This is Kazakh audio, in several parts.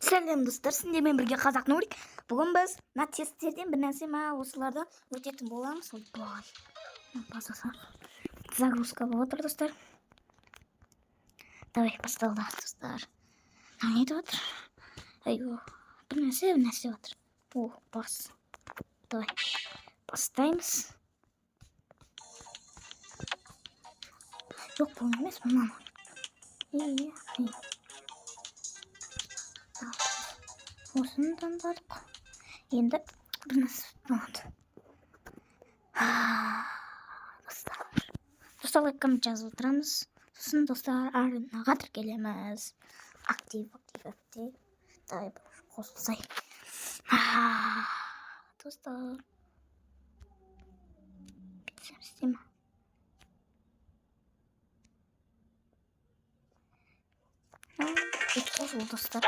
Сәлем достар, сендермен бірге қазақ Нурик. Бүгін біз мына тесттерден бір нәрсе осылардан өтетін боламыз. Ойбай. Басаса. Загрузка болып отыр достар. Давай, басталды достар. Не айтып отыр? Айо, бір нәрсе отыр. О, бас. Давай. Бастаймыз. Жоқ, бұл емес, мынаны. Осыны таңдадық. Енді бір нәрсе болады. Достар, лайк жазып отырамыз. Сосын достар арнаға тіркелеміз. Актив. Давай қосылсай. Достар. Бітсем. Қосыл достар.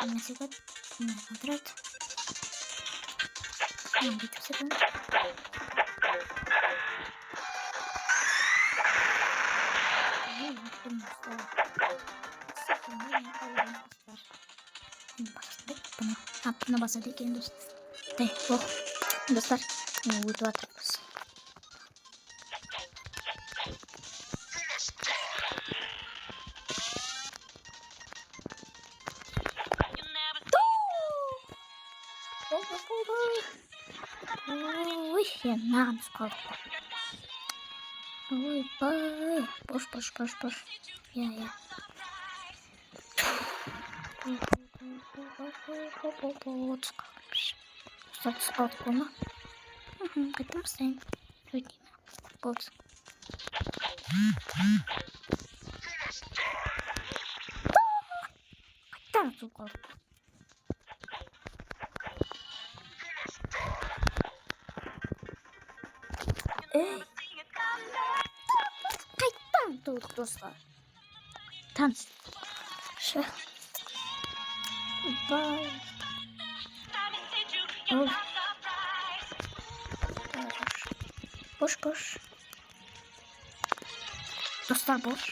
Нәрсе көп. Отырады. Бүйтіп секунд. Бұны басады екен достар. Достар, өтіп жатырмыз. Ой, я нағыз қалдық. Ой, бай. Бош. Я. Ұстатыс қалдық оны. Қайтым ұстайын. Өтеймін. Болды. Қайттан ұтып қалдық. Қайттан тұлдық достар. Таныс. Бай. Бош. Достар, бош.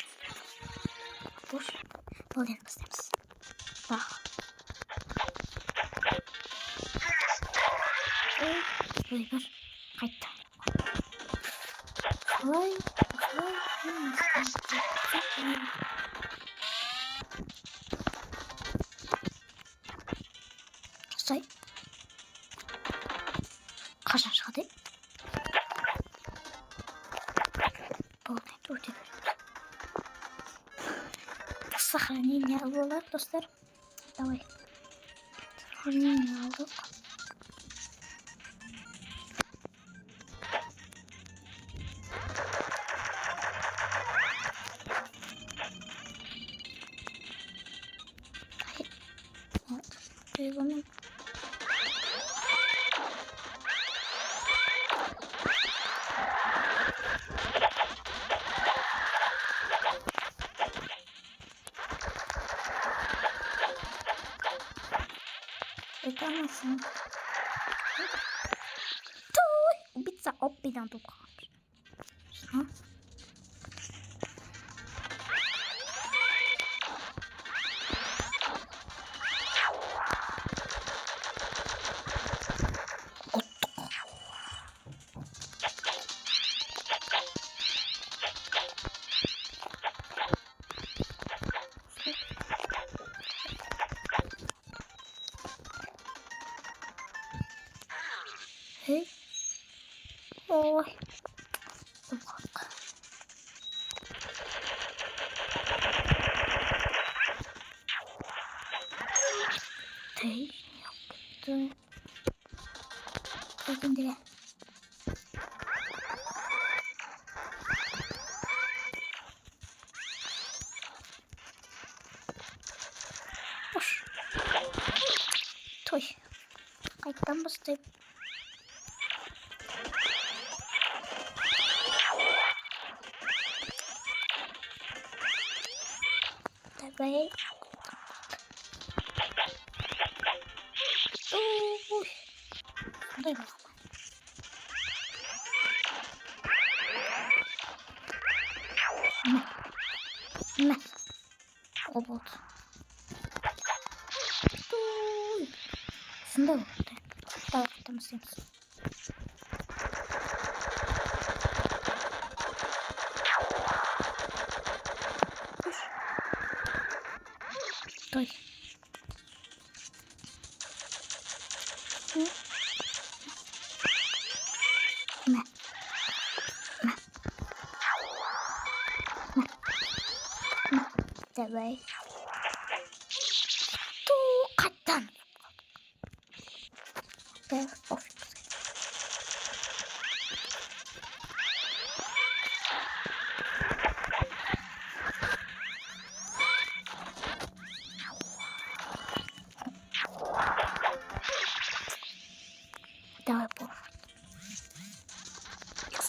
Болды енді бастаймыз. Бақ. Ой, қайттан. Ой. Сай. Қашан шығады? Болды, өте. Сохранение алып достар. Давай. Сохранение алдық. Регламент. Это машина. Убийца опидан тут. Hey. Ой. Hey. Öldürdüler. Boş. Toy. Kayıttan bastım. Tabii. Uy. Дай бог. На. Обод. Aslında oldu. Daha tamamsınız. Dur. Ne? Давай. Ту каттан. Да, оф. Давай по.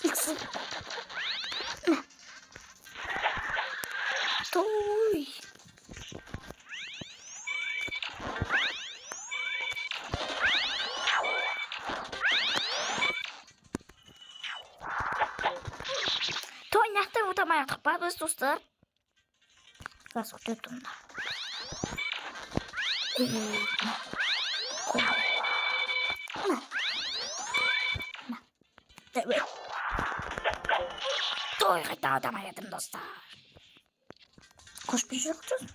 Икс. Стой. Той нахтай утамайық па біз достар. Газ өтетім. Той қайта утамайдым достар. Koşpun şarkısın.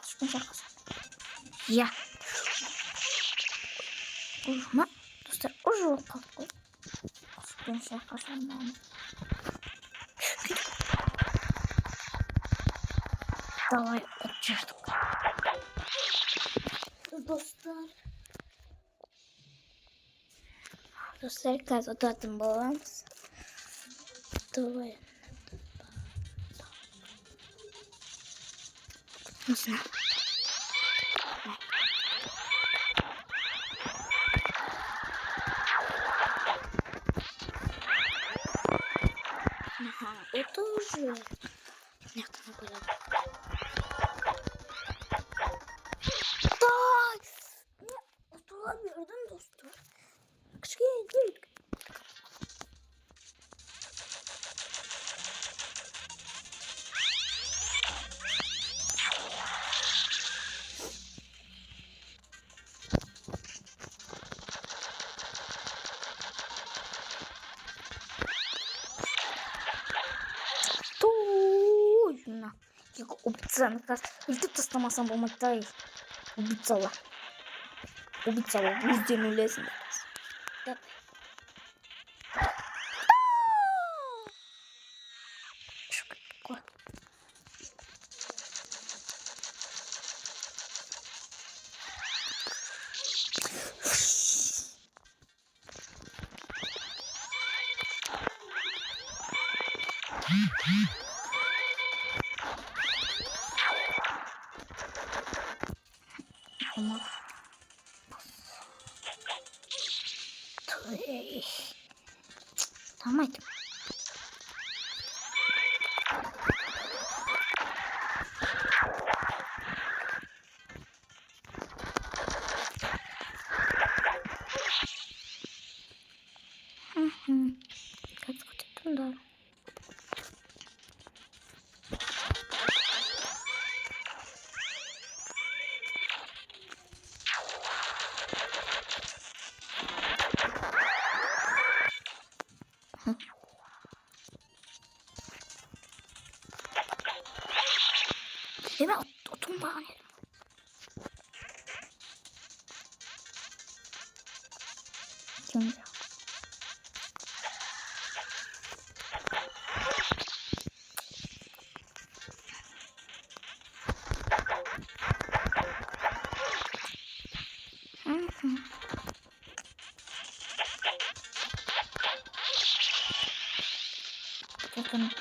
Koşpun şarkısın. Ya. Urma. Dostlar ucu kalktı. Koşpun şarkısın. Давай отчерток. Dostlar. Dostlar gaz otatım balans. Давай. Нужно. Ага, это уже. Нет, она была. Да! Туда верден доступ. Кішкене değil. Точно. Як обіцяла, і тут останався болмактай. Обіцяла. Обіцяла, везде нулезно. Так. Що таке? Tamam. Как это да? Hemen oturun bana. Şimdi. Bakın.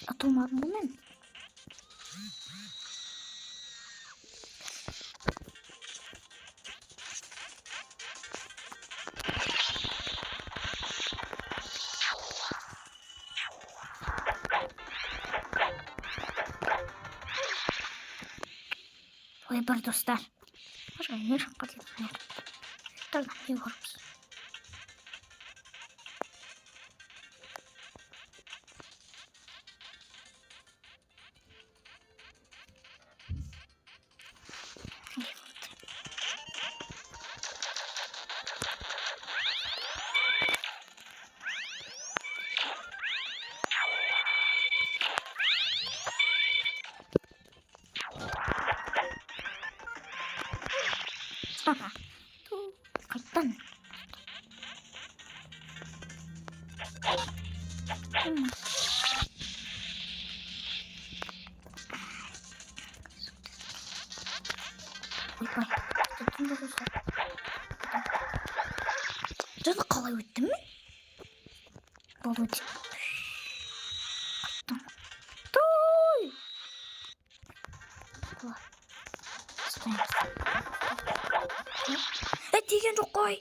Atılmadım bu ne? Ой, бар достар. Може, не шаққат етмейді. Kuşlardan iyi varmış. Aha. Kayıttan. Oy. Tutun da dostlar. Canı kalay öttü mü? Babacık. Kayıttan. Toy. Kolay. Stayım. Diyen çok koy.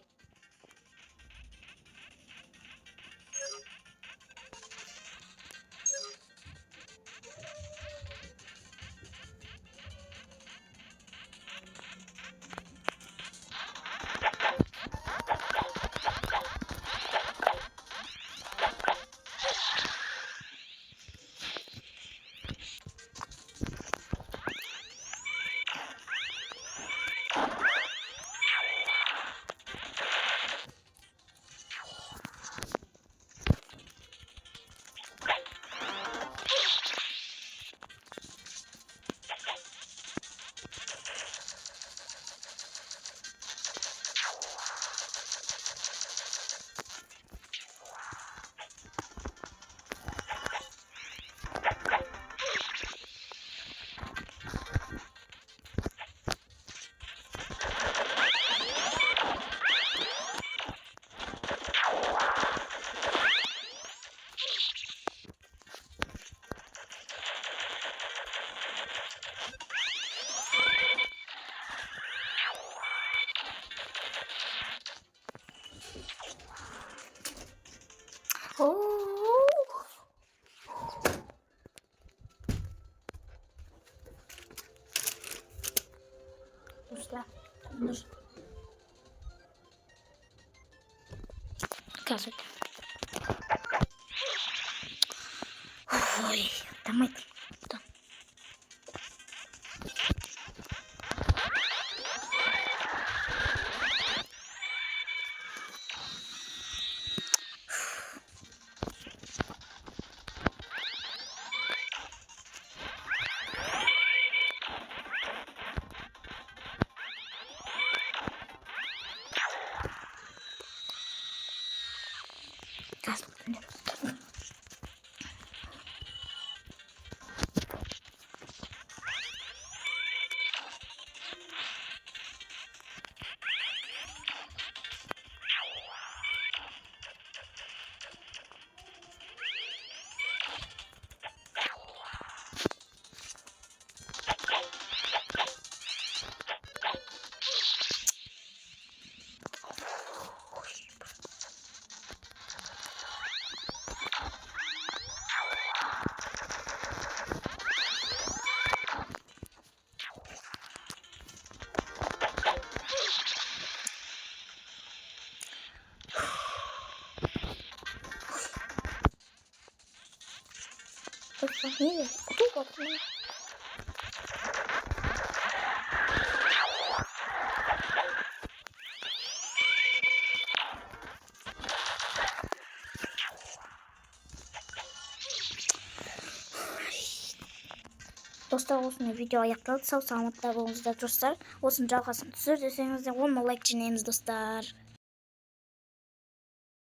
Dostlar. Dur. Kasıt. Oy. Tamam. Tamam. Kasıt. Niye? Kutu bakma. Dostlar olsun video ayaklandı. Sağ selametler olunuzda dostlar. Olsun calgasını sürdürseniz de 10 like dinleyiniz dostlar.